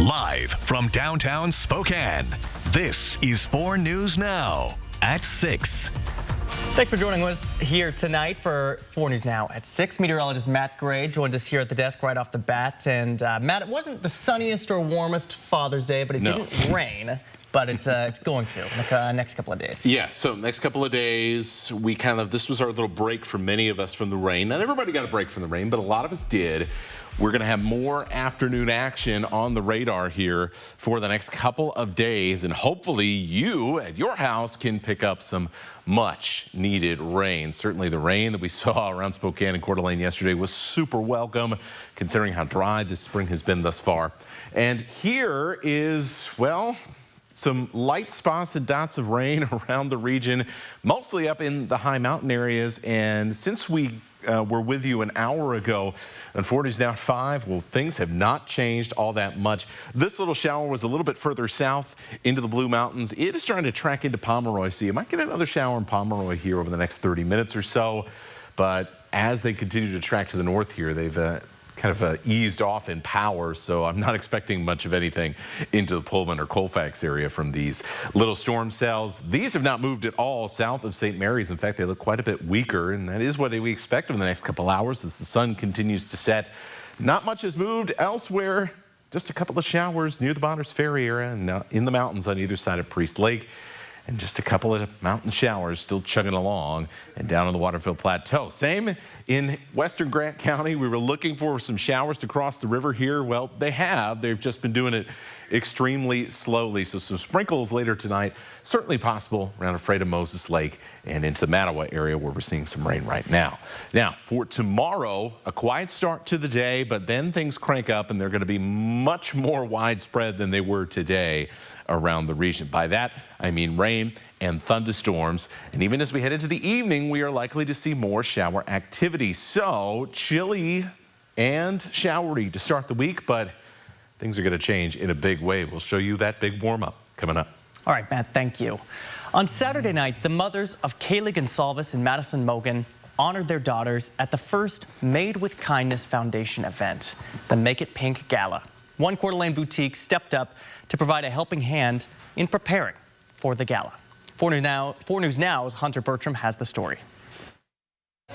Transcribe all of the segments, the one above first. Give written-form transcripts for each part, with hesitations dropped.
Live from downtown Spokane, this is 4 News Now at 6. Thanks for joining us here tonight for 4 News Now at 6. Meteorologist Matt Gray joined us here at the desk right off the bat. And Matt, it wasn't the sunniest or warmest Father's Day, but it didn't rain. But it's going to next couple of days. Yeah, so next couple of days, this was our little break for many of us from the rain. Not everybody got a break from the rain, but a lot of us did. We're going to have more afternoon action on the radar here for the next couple of days, and hopefully you at your house can pick up some much needed rain. Certainly the rain that we saw around Spokane and Coeur d'Alene yesterday was super welcome, considering how dry this spring has been thus far. And here is, well, some light spots and dots of rain around the region, mostly up in the high mountain areas. And since we were with you an hour ago on 4 News Now 5, well, things have not changed all that much. This little shower was a little bit further south into the Blue Mountains. It is trying to track into Pomeroy, so you might get another shower in Pomeroy here over the next 30 minutes or so. But as they continue to track to the north here, they've eased off in power, so I'm not expecting much of anything into the Pullman or Colfax area from these little storm cells. These have not moved at all south of St. Mary's. In fact, they look quite a bit weaker, and that is what we expect over the next couple hours as the sun continues to set. Not much has moved elsewhere. Just a couple of showers near the Bonners Ferry area and in the mountains on either side of Priest Lake. And just a couple of mountain showers still chugging along and down on the Waterfield Plateau. Same in western Grant County. We were looking for some showers to cross the river here. Well, they have. They've just been doing it extremely slowly. So some sprinkles later tonight, certainly possible around Ephrata Moses Lake and into the Mattawa area where we're seeing some rain right now. Now, for tomorrow, a quiet start to the day, but then things crank up and they're going to be much more widespread than they were today around the region. By that, I mean rain and thunderstorms. And even as we head into the evening, we are likely to see more shower activity. So chilly and showery to start the week, but things are going to change in a big way. We'll show you that big warm up coming up. All right, Matt, thank you. On Saturday night, the mothers of Kaylee Gonsalves and Madison Mogen honored their daughters at the first Made with Kindness Foundation event, the Make It Pink Gala. One Coeur d'Alene boutique stepped up to provide a helping hand in preparing for the gala. 4 News Now's Hunter Bertram has the story.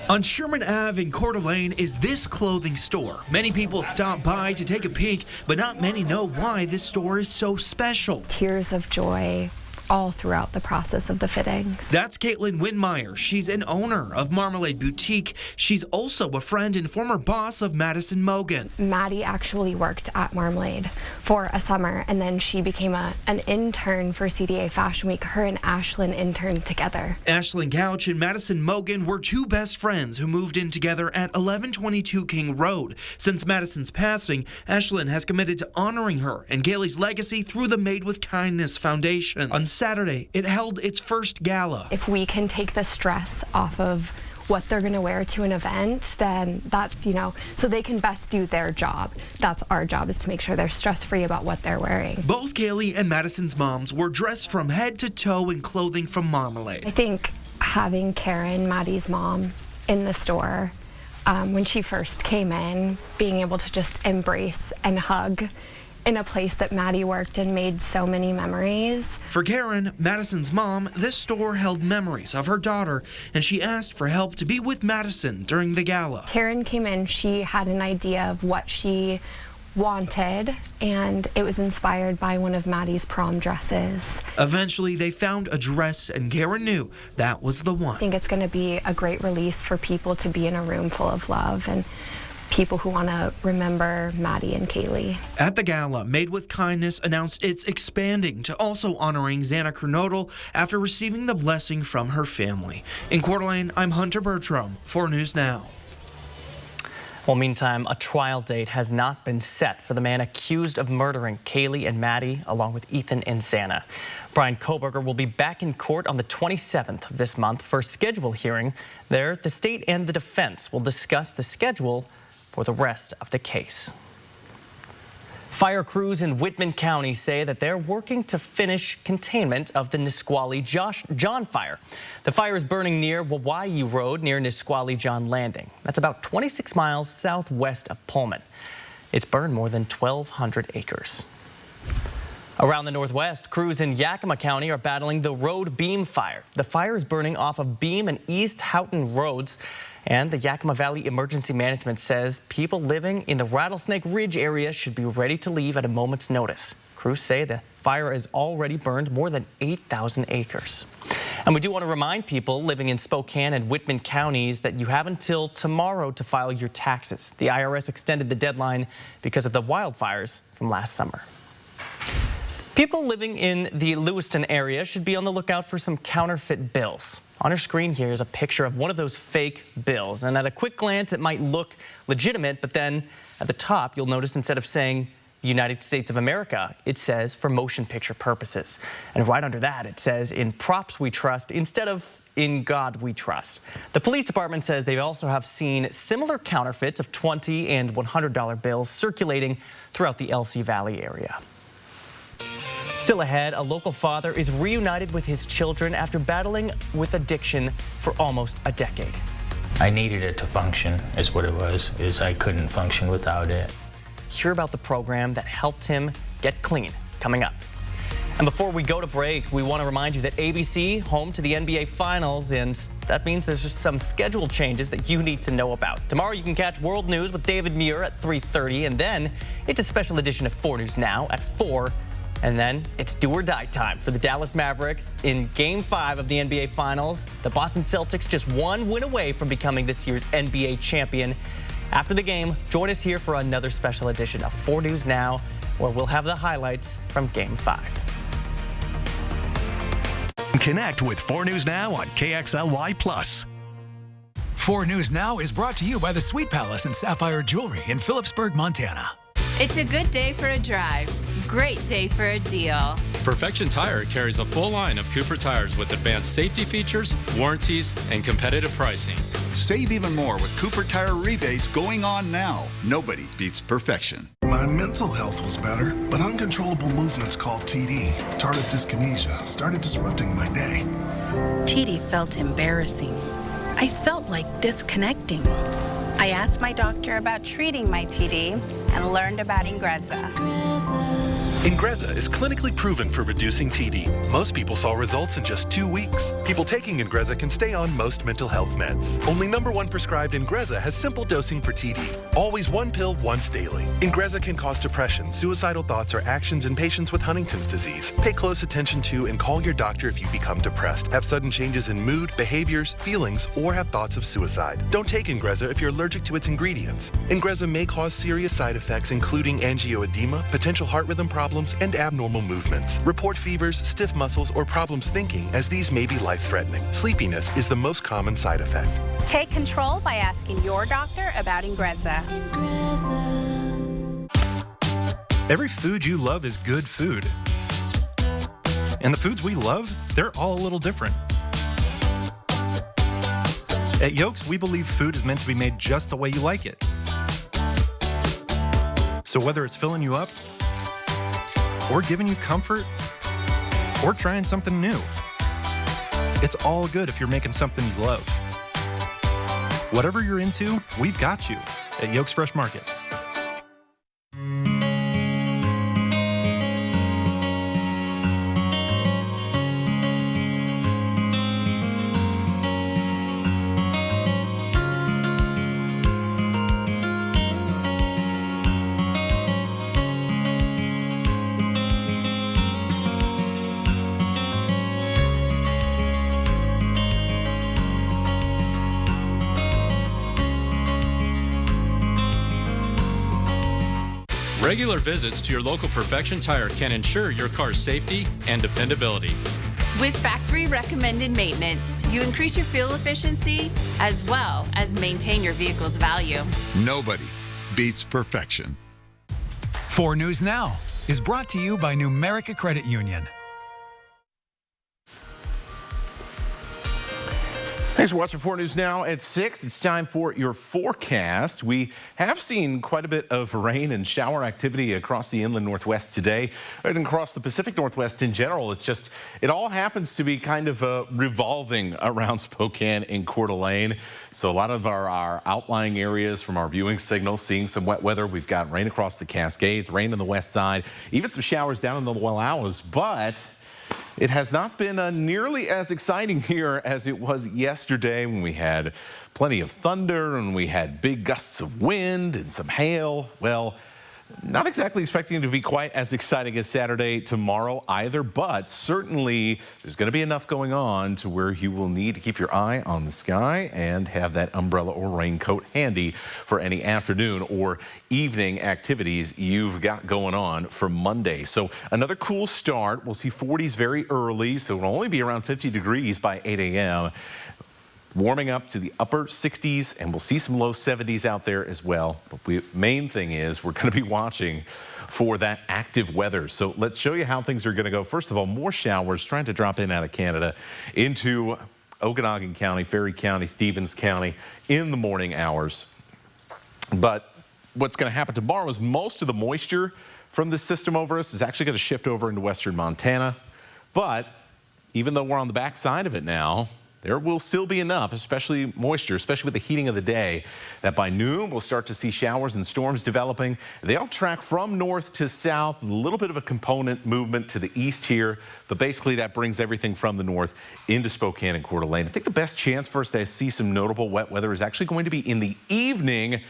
On Sherman Ave in Coeur d'Alene is this clothing store. Many people stop by to take a peek, but not many know why this store is so special. Tears of joy all throughout the process of the fittings. That's Caitlin Winmeyer. She's an owner of Marmalade Boutique. She's also a friend and former boss of Madison Mogen. Maddie actually worked at Marmalade for a summer, and then she became an intern for CDA Fashion Week. Her and Ashlyn interned together. Ashlyn Couch and Madison Mogen were two best friends who moved in together at 1122 King Road. Since Madison's passing, Ashlyn has committed to honoring her and Kaylee's legacy through the Made with Kindness Foundation. On Saturday, it held its first gala. If we can take the stress off of what they're going to wear to an event, then that's, so they can best do their job. That's our job, is to make sure they're stress-free about what they're wearing. Both Kaylee and Madison's moms were dressed from head to toe in clothing from Marmalade. I think having Karen, Maddie's mom, in the store, when she first came in, being able to just embrace and hug in a place that Maddie worked and made so many memories. For Karen, Madison's mom, this store held memories of her daughter, and she asked for help to be with Madison during the gala. Karen came in, she had an idea of what she wanted, and it was inspired by one of Maddie's prom dresses. Eventually, they found a dress, and Karen knew that was the one. I think it's going to be a great release for people to be in a room full of love and people who want to remember Maddie and Kaylee. At the gala, Made with Kindness announced it's expanding to also honoring Xana Kernodle after receiving the blessing from her family. In Coeur d'Alene, I'm Hunter Bertram, 4 News Now. Well, meantime, a trial date has not been set for the man accused of murdering Kaylee and Maddie, along with Ethan and Xana. Brian Koberger will be back in court on the 27th of this month for a schedule hearing. There, the state and the defense will discuss the schedule for the rest of the case. Fire crews in Whitman County say that they're working to finish containment of the Nisqually John fire. The fire is burning near Wawayu Road near Nisqually John Landing. That's about 26 miles southwest of Pullman. It's burned more than 1,200 acres. Around the Northwest, crews in Yakima County are battling the road beam fire. The fire is burning off of Beam and East Houghton roads, and the Yakima Valley Emergency Management says people living in the Rattlesnake Ridge area should be ready to leave at a moment's notice. Crews say the fire has already burned more than 8,000 acres. And we do want to remind people living in Spokane and Whitman counties that you have until tomorrow to file your taxes. The IRS extended the deadline because of the wildfires from last summer. People living in the Lewiston area should be on the lookout for some counterfeit bills. On your screen here is a picture of one of those fake bills, and at a quick glance it might look legitimate, but then at the top you'll notice instead of saying United States of America, it says for motion picture purposes. And right under that it says in props we trust instead of in God we trust. The police department says they also have seen similar counterfeits of $20 and $100 bills circulating throughout the LC Valley area. Still ahead, a local father is reunited with his children after battling with addiction for almost a decade. I needed it to function, is what it was, is I couldn't function without it. Hear about the program that helped him get clean, coming up. And before we go to break, we want to remind you that ABC, home to the NBA Finals, and that means there's just some schedule changes that you need to know about. Tomorrow you can catch World News with David Muir at 3:30, and then it's a special edition of 4 News Now at 4. And then it's do or die time for the Dallas Mavericks in Game 5 of the NBA Finals. The Boston Celtics just one win away from becoming this year's NBA champion. After the game, join us here for another special edition of 4 News Now, where we'll have the highlights from Game 5. Connect with 4 News Now on KXLY+. 4 News Now is brought to you by the Sweet Palace and Sapphire Jewelry in Phillipsburg, Montana. It's a good day for a drive. Great day for a deal. Perfection Tire carries a full line of Cooper tires with advanced safety features, warranties, and competitive pricing. Save even more with Cooper Tire rebates going on now. Nobody beats perfection. My mental health was better, but uncontrollable movements called TD, tardive dyskinesia, started disrupting my day. TD felt embarrassing. I felt like disconnecting. I asked my doctor about treating my TD and learned about Ingrezza. Ingrezza is clinically proven for reducing TD. Most people saw results in just 2 weeks. People taking Ingrezza can stay on most mental health meds. Only #1 prescribed Ingrezza has simple dosing for TD. Always 1 pill once daily. Ingrezza can cause depression, suicidal thoughts, or actions in patients with Huntington's disease. Pay close attention to and call your doctor if you become depressed, have sudden changes in mood, behaviors, feelings, or have thoughts of suicide. Don't take Ingrezza if you're allergic to its ingredients. Ingrezza may cause serious side effects including angioedema, potential heart rhythm problems, and abnormal movements. Report fevers, stiff muscles, or problems thinking, as these may be life-threatening. Sleepiness is the most common side effect. Take control by asking your doctor about Ingrezza. Every food you love is good food. And the foods we love, they're all a little different. At Yolks, we believe food is meant to be made just the way you like it. So whether it's filling you up, or giving you comfort, or trying something new, it's all good if you're making something you love. Whatever you're into, we've got you at Yolks Fresh Market. Regular visits to your local Perfection Tire can ensure your car's safety and dependability. With factory recommended maintenance, you increase your fuel efficiency as well as maintain your vehicle's value. Nobody beats perfection. 4 News Now is brought to you by Numerica Credit Union. Thanks for watching 4 News Now at 6. It's time for your forecast. We have seen quite a bit of rain and shower activity across the inland Northwest today and across the Pacific Northwest in general. It all happens to be kind of revolving around Spokane and Coeur d'Alene. So a lot of our outlying areas from our viewing signal seeing some wet weather. We've got rain across the Cascades, rain on the west side, even some showers down in the Wallowas, but it has not been nearly as exciting here as it was yesterday when we had plenty of thunder and we had big gusts of wind and some hail. Well, not exactly expecting it to be quite as exciting as Saturday tomorrow either, but certainly there's going to be enough going on to where you will need to keep your eye on the sky and have that umbrella or raincoat handy for any afternoon or evening activities you've got going on for Monday. So another cool start. We'll see 40s very early, so it'll only be around 50 degrees by 8 a.m. Warming up to the upper 60s, and we'll see some low 70s out there as well. But main thing is we're going to be watching for that active weather. So let's show you how things are going to go. First of all, more showers trying to drop in out of Canada into Okanagan County, Ferry County, Stevens County in the morning hours. But what's going to happen tomorrow is most of the moisture from this system over us is actually going to shift over into western Montana. But even though we're on the back side of it now, there will still be enough, especially moisture, especially with the heating of the day, that by noon we'll start to see showers and storms developing. They all track from north to south, a little bit of a component movement to the east here, but basically that brings everything from the north into Spokane and Coeur d'Alene. I think the best chance for us to see some notable wet weather is actually going to be in the evening,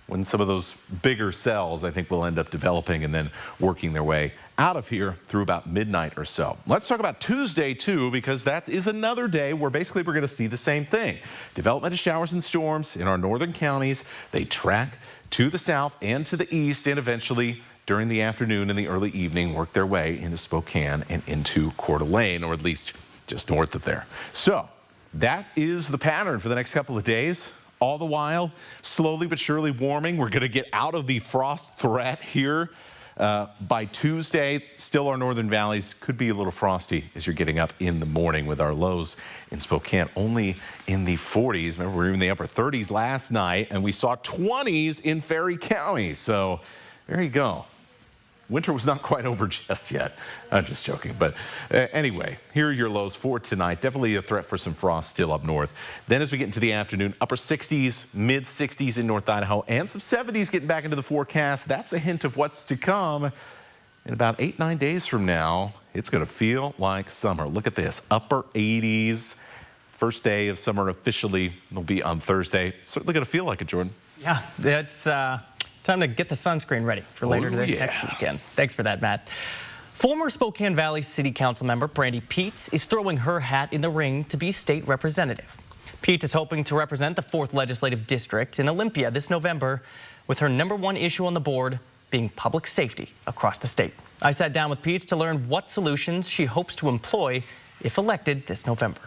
when some of those bigger cells, I think, will end up developing and then working their way out of here through about midnight or so. Let's talk about Tuesday, too, because that is another day where basically we're going to see the same thing. Development of showers and storms in our northern counties. They track to the south and to the east, and eventually during the afternoon and the early evening work their way into Spokane and into Coeur d'Alene, or at least just north of there. So that is the pattern for the next couple of days. All the while, slowly but surely warming. We're going to get out of the frost threat here by Tuesday. Still, our northern valleys could be a little frosty as you're getting up in the morning, with our lows in Spokane only in the 40s. Remember, we were in the upper 30s last night, and we saw 20s in Ferry County. So there you go. Winter was not quite over just yet. I'm just joking. But anyway, here are your lows for tonight. Definitely a threat for some frost still up north. Then as we get into the afternoon, upper 60s, mid 60s in North Idaho, and some 70s getting back into the forecast. That's a hint of what's to come. In about 8-9 days from now, it's going to feel like summer. Look at this, upper 80s. First day of summer officially will be on Thursday. It's certainly going to feel like it, Jordan. Yeah, it's time to get the sunscreen ready for later this next weekend. Thanks for that, Matt. Former Spokane Valley City Council member Brandy Peets is throwing her hat in the ring to be state representative. Peets is hoping to represent the 4th Legislative District in Olympia this November, with her #1 issue on the board being public safety across the state. I sat down with Peets to learn what solutions she hopes to employ if elected this November.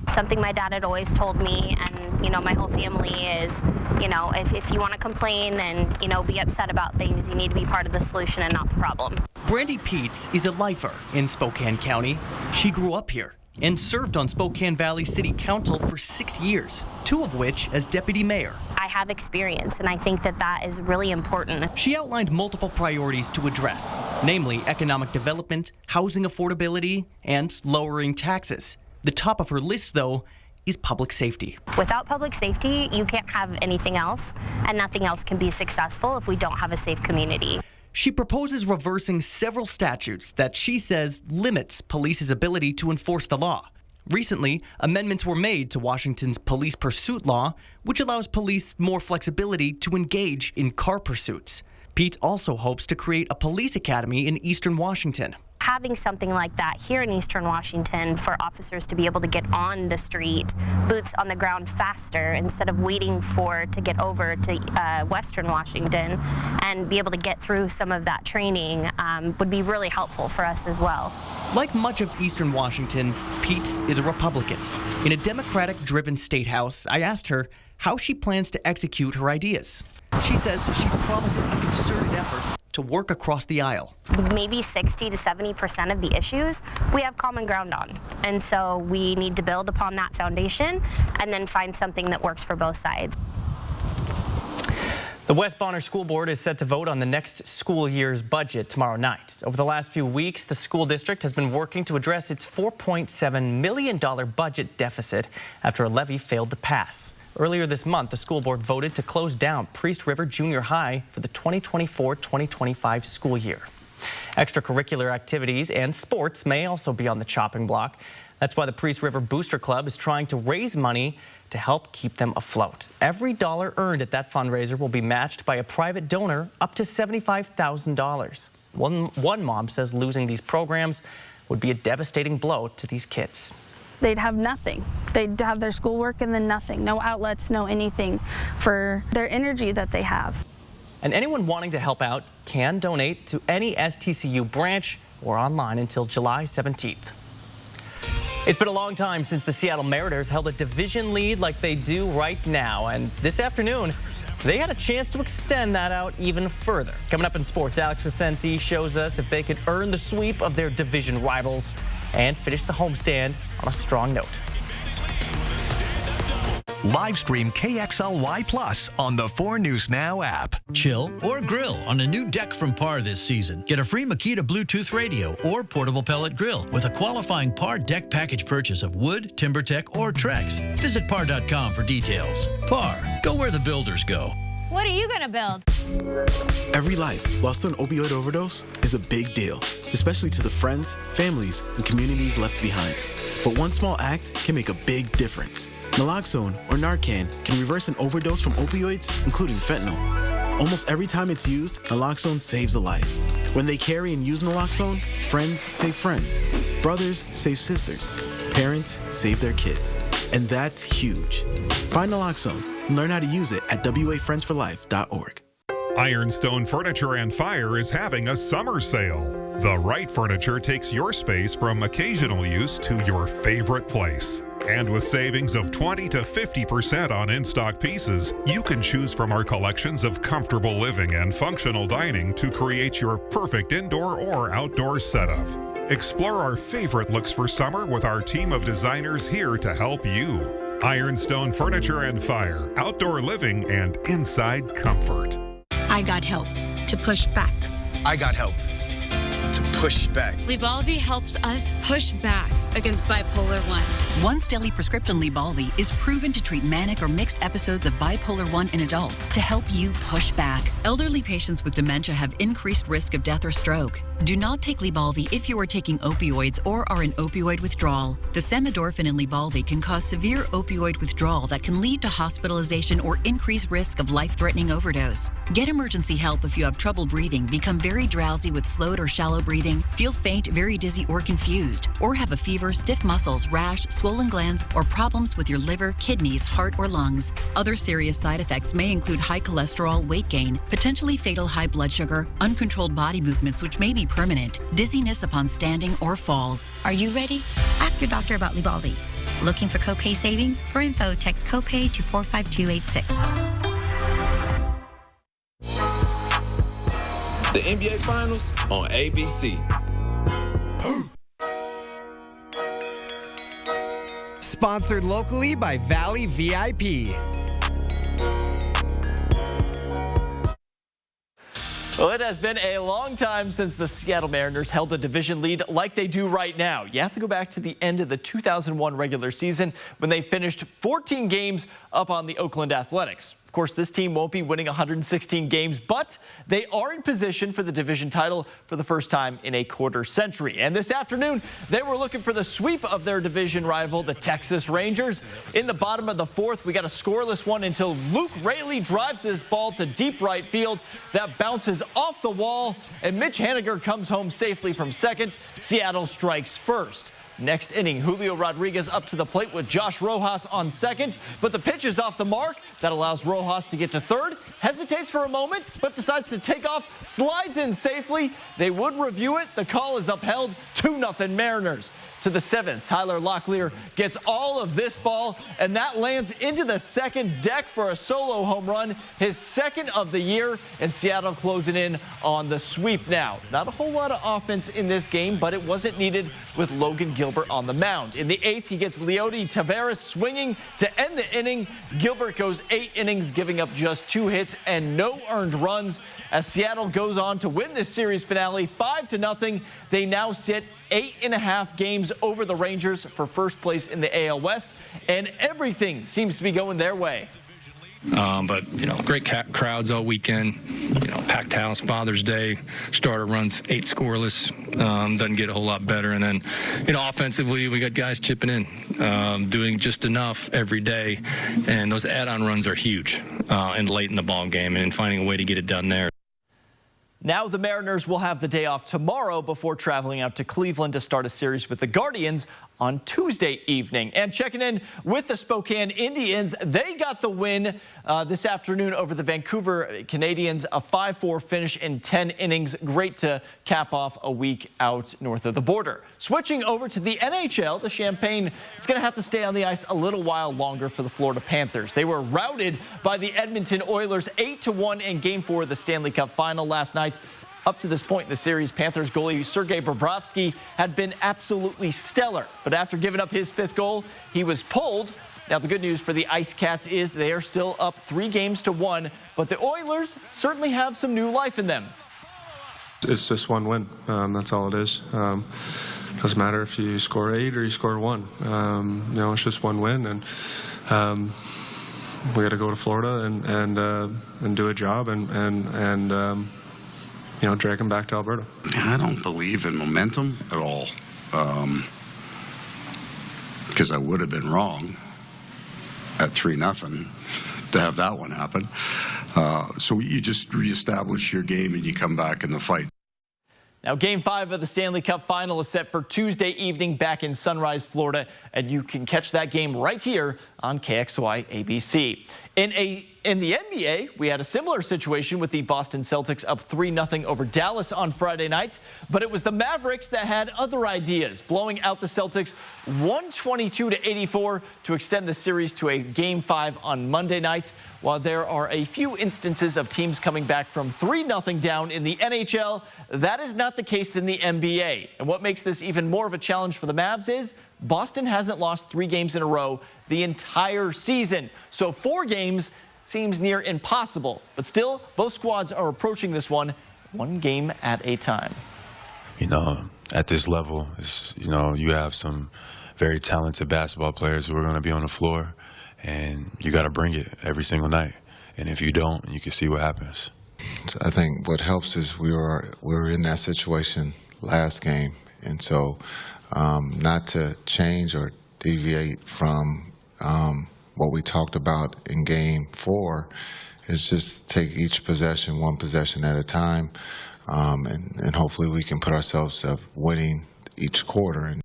Something my dad had always told me, and my whole family is, if you want to complain and be upset about things, you need to be part of the solution and not the problem. Brandy Peets is a lifer in Spokane County. She grew up here and served on Spokane Valley City Council for 6 years, 2 of which as deputy mayor. I have experience, and I think that is really important. She outlined multiple priorities to address, namely economic development, housing affordability, and lowering taxes. The top of her list, though, is public safety. Without public safety, you can't have anything else, and nothing else can be successful if we don't have a safe community. She proposes reversing several statutes that she says limits police's ability to enforce the law. Recently, amendments were made to Washington's police pursuit law, which allows police more flexibility to engage in car pursuits. Pete also hopes to create a police academy in Eastern Washington. Having something like that here in Eastern Washington for officers to be able to get on the street, boots on the ground faster, instead of waiting to get over to Western Washington and be able to get through some of that training would be really helpful for us as well. Like much of Eastern Washington, Peets is a Republican. In a Democratic-driven state house, I asked her how she plans to execute her ideas. She says she promises a concerted effort to work across the aisle. Maybe 60 to 70% of the issues we have common ground on. And so we need to build upon that foundation and then find something that works for both sides. The West Bonner School Board is set to vote on the next school year's budget tomorrow night. Over the last few weeks, the school district has been working to address its $4.7 million budget deficit after a levy failed to pass. Earlier this month, the school board voted to close down Priest River Junior High for the 2024-2025 school year. Extracurricular activities and sports may also be on the chopping block. That's why the Priest River Booster Club is trying to raise money to help keep them afloat. Every dollar earned at that fundraiser will be matched by a private donor up to $75,000. One mom says losing these programs would be a devastating blow to these kids. They'd have nothing. They'd have their schoolwork and then nothing. No outlets, no anything for their energy that they have. And anyone wanting to help out can donate to any STCU branch or online until July 17th. It's been a long time since the Seattle Mariners held a division lead like they do right now. And this afternoon, they had a chance to extend that out even further. Coming up in sports, Alex Vicente shows us if they could earn the sweep of their division rivals and finish the homestand on a strong note. Live stream KXLY Plus on the 4 News Now app. Chill or grill on a new deck from Par this season. Get a free Makita Bluetooth radio or portable pellet grill with a qualifying Par deck package purchase of wood, TimberTech, or Trex. Visit par.com for details. Par, go where the builders go. What are you gonna build? Every life lost to an opioid overdose is a big deal, especially to the friends, families, and communities left behind. But one small act can make a big difference. Naloxone, or Narcan, can reverse an overdose from opioids, including fentanyl. Almost every time it's used, naloxone saves a life. When they carry and use naloxone, friends save friends, brothers save sisters, parents save their kids. And that's huge. Find naloxone and learn how to use it at wafriendsforlife.org. Ironstone Furniture and Fire is having a summer sale. The right furniture takes your space from occasional use to your favorite place. And with savings of 20 to 50% on in-stock pieces, you can choose from our collections of comfortable living and functional dining to create your perfect indoor or outdoor setup. Explore our favorite looks for summer with our team of designers here to help you. Ironstone Furniture and Fire, outdoor living and inside comfort. I got help to push back. I got help to push back. Lybalvi helps us push back against bipolar 1. Once daily prescription Lybalvi is proven to treat manic or mixed episodes of bipolar 1 in adults to help you push back. Elderly patients with dementia have increased risk of death or stroke. Do not take Lybalvi if you are taking opioids or are in opioid withdrawal. The samidorphan in Lybalvi can cause severe opioid withdrawal that can lead to hospitalization or increased risk of life-threatening overdose. Get emergency help if you have trouble breathing, become very drowsy with slowed or shallow breathing, feel faint, very dizzy, or confused, or have a fever, stiff muscles, rash, swollen glands, or problems with your liver, kidneys, heart, or lungs. Other serious side effects may include high cholesterol, weight gain, potentially fatal high blood sugar, uncontrolled body movements which may be permanent, dizziness upon standing, or falls. Are you ready? Ask your doctor about Lybalvi. Looking for copay savings? For info, text copay to 45286. The NBA Finals on ABC. Sponsored locally by Valley VIP. Well, it has been a long time since the Seattle Mariners held a division lead like they do right now. You have to go back to the end of the 2001 regular season when they finished 14 games up on the Oakland Athletics. Of course, this team won't be winning 116 games, but they are in position for the division title for the first time in a quarter century. And this afternoon, they were looking for the sweep of their division rival, the Texas Rangers. In the bottom of the fourth, we got a scoreless one until Luke Raley drives this ball to deep right field. That bounces off the wall, and Mitch Haniger comes home safely from second. Seattle strikes first. Next inning, Julio Rodriguez up to the plate with Josh Rojas on second, but the pitch is off the mark. That allows Rojas to get to third, hesitates for a moment, but decides to take off, slides in safely. They would review it. The call is upheld, 2-0 Mariners. To the seventh, Tyler Locklear gets all of this ball, and that lands into the second deck for a solo home run, his second of the year, and Seattle closing in on the sweep now. Not a whole lot of offense in this game, but it wasn't needed with Logan Gilbert on the mound. In the eighth, he gets Leody Taveras swinging to end the inning. Gilbert goes 8 innings, giving up just 2 hits and no earned runs as Seattle goes on to win this series finale 5-0. They now sit 8.5 games over the Rangers for first place in the AL West, and everything seems to be going their way. But, great crowds all weekend, packed house, Father's Day, starter runs 8 scoreless, doesn't get a whole lot better. And then, offensively, we got guys chipping in, doing just enough every day. And those add-on runs are huge and late in the ball game, and finding a way to get it done there. Now the Mariners will have the day off tomorrow before traveling out to Cleveland to start a series with the Guardians on Tuesday evening. And checking in with the Spokane Indians, they got the win this afternoon over the Vancouver Canadians, a 5-4 finish in 10 innings. Great to cap off a week out north of the border. Switching over to the NHL, the Champagne is going to have to stay on the ice a little while longer for the Florida Panthers. They were routed by the Edmonton Oilers 8-1 in Game 4 of the Stanley Cup Final last night. Up to this point in the series, Panthers goalie Sergei Bobrovsky had been absolutely stellar. But after giving up his 5th goal, he was pulled. Now, the good news for the Ice Cats is they are still up 3-1, but the Oilers certainly have some new life in them. It's just one win. That's all it is. Doesn't matter if you score 8 or you score 1. It's just one win, and we got to go to Florida and do a job and drag them back to Alberta. I don't believe in momentum at all, because I would have been wrong at 3-0 to have that one happen. So you just reestablish your game and you come back in the fight. Now, Game 5 of the Stanley Cup Final is set for Tuesday evening back in Sunrise, Florida, and you can catch that game right here on KXY ABC. In the NBA, we had a similar situation with the Boston Celtics up 3-0 over Dallas on Friday night, but it was the Mavericks that had other ideas, blowing out the Celtics 122-84 to extend the series to a Game 5 on Monday night. While there are a few instances of teams coming back from 3-0 down in the NHL, that is not the case in the NBA. And what makes this even more of a challenge for the Mavs is Boston hasn't lost 3 games in a row the entire season. So 4 games seems near impossible, but still, both squads are approaching this one game at a time. At this level, you have some very talented basketball players who are going to be on the floor, and you got to bring it every single night. And if you don't, you can see what happens. I think what helps is we were in that situation last game, and so not to change or deviate from what we talked about in Game 4 is just take each possession, one possession at a time, and hopefully we can put ourselves up winning each quarter.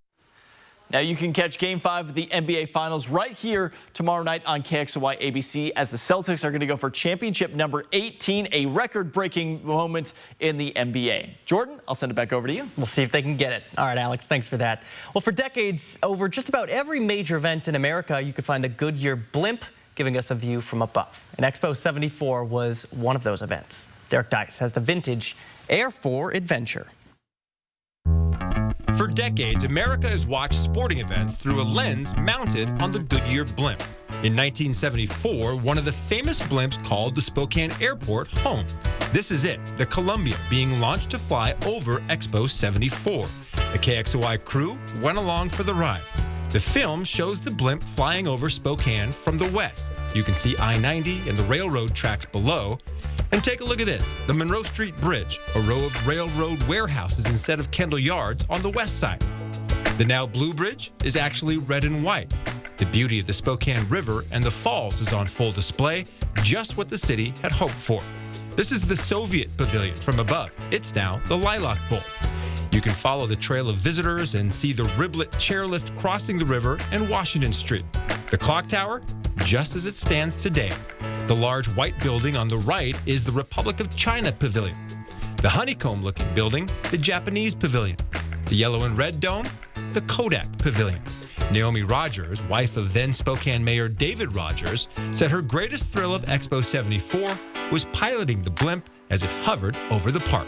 Now you can catch Game 5 of the NBA Finals right here tomorrow night on KXY ABC as the Celtics are going to go for championship number 18, a record-breaking moment in the NBA. Jordan, I'll send it back over to you. We'll see if they can get it. All right, Alex, thanks for that. Well, for decades, over just about every major event in America, you could find the Goodyear blimp giving us a view from above. And Expo 74 was one of those events. Derek Dice has the vintage Air 4 Adventure. For decades, America has watched sporting events through a lens mounted on the Goodyear blimp. In 1974, one of the famous blimps called the Spokane Airport home. This is it, the Columbia, being launched to fly over Expo 74. The KXOI crew went along for the ride. The film shows the blimp flying over Spokane from the west. You can see I-90 and the railroad tracks below. And take a look at this, the Monroe Street Bridge, a row of railroad warehouses instead of Kendall Yards on the west side. The now blue bridge is actually red and white. The beauty of the Spokane River and the falls is on full display, just what the city had hoped for. This is the Soviet Pavilion from above. It's now the Lilac Bowl. You can follow the trail of visitors and see the Riblet chairlift crossing the river and Washington Street. The clock tower, just as it stands today. The large white building on the right is the Republic of China Pavilion. The honeycomb-looking building, the Japanese Pavilion. The yellow and red dome, the Kodak Pavilion. Naomi Rogers, wife of then Spokane Mayor David Rogers, said her greatest thrill of Expo 74 was piloting the blimp as it hovered over the park.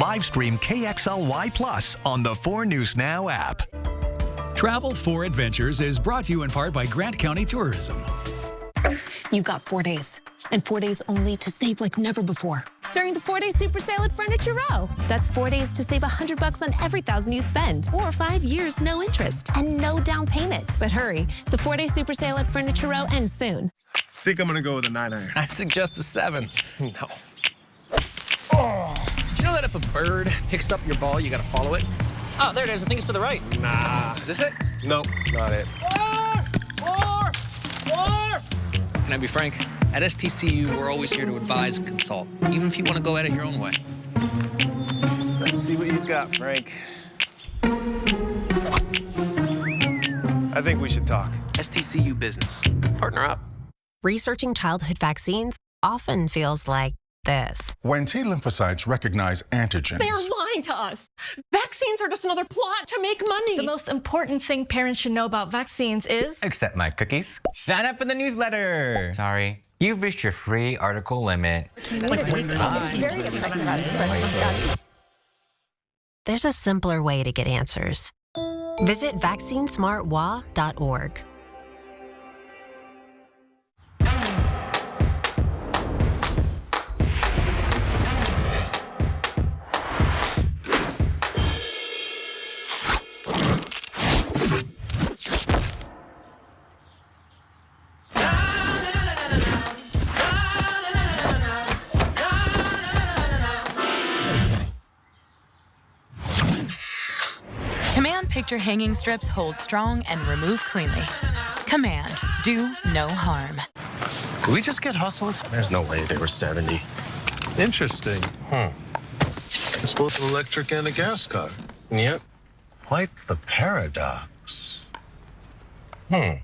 Live stream KXLY Plus on the 4 News Now app. Travel for Adventures is brought to you in part by Grant County Tourism. You got 4 days, and 4 days only to save like never before. During the 4-day super sale at Furniture Row. That's 4 days to save $100 on every $1,000 you spend. Or 5 years, no interest, and no down payment. But hurry, the 4-day super sale at Furniture Row ends soon. I think I'm gonna go with a 9-iron. I'd suggest a 7. No. Oh. Did you know that if a bird picks up your ball, you gotta follow it? Oh, there it is. I think it's to the right. Nah. Is this it? Nope, not it. More! Can I be frank? At STCU, we're always here to advise and consult, even if you want to go at it your own way. Let's see what you've got, Frank. I think we should talk. STCU Business. Partner up. Researching childhood vaccines often feels like this. When T lymphocytes recognize antigens, they're lying to us. Vaccines are just another plot to make money. The most important thing parents should know about vaccines is... Accept my cookies. Sign up for the newsletter. Sorry. You've reached your free article limit. There's a simpler way to get answers. Visit vaccinesmartwa.org. Command picture hanging strips hold strong and remove cleanly. Command, do no harm. Did we just get hustled? There's no way they were 70. Interesting. It's both an electric and a gas car. Yep. Quite the paradox. So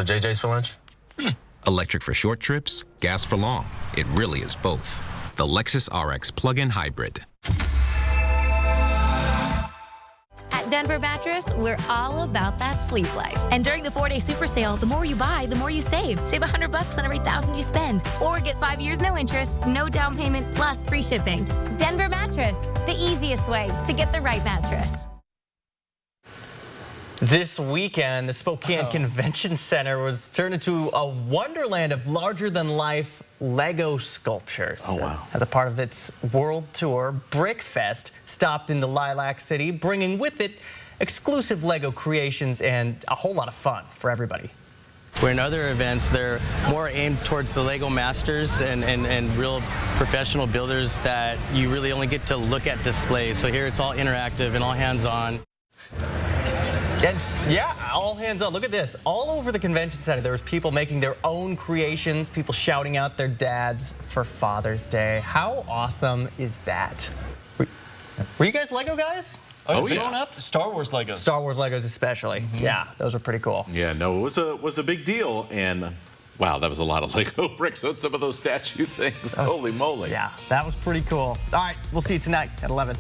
JJ's for lunch? Electric for short trips, gas for long. It really is both. The Lexus RX plug-in hybrid. At Denver Mattress, we're all about that sleep life. And during the 4-day super sale, the more you buy, the more you save. Save $100 on every $1,000 you spend. Or get 5 years, no interest, no down payment, plus free shipping. Denver Mattress, the easiest way to get the right mattress. This weekend, the Spokane Convention Center was turned into a wonderland of larger-than-life Lego sculptures. Oh, wow. As a part of its world tour, Brickfest stopped into Lilac City, bringing with it exclusive Lego creations and a whole lot of fun for everybody. Where in other events, they're more aimed towards the Lego masters and real professional builders that you really only get to look at displays. So here it's all interactive and all hands-on. And yeah, all hands on. Look at this. All over the convention center, there was people making their own creations, people shouting out their dads for Father's Day. How awesome is that? Were you guys Lego guys? Oh, yeah. Growing up? Star Wars Legos. Star Wars Legos especially. Yeah, those were pretty cool. Yeah, no, it was a big deal. And wow, that was a lot of Lego bricks on some of those statue things. Holy moly. Yeah, that was pretty cool. All right, we'll see you tonight at 11.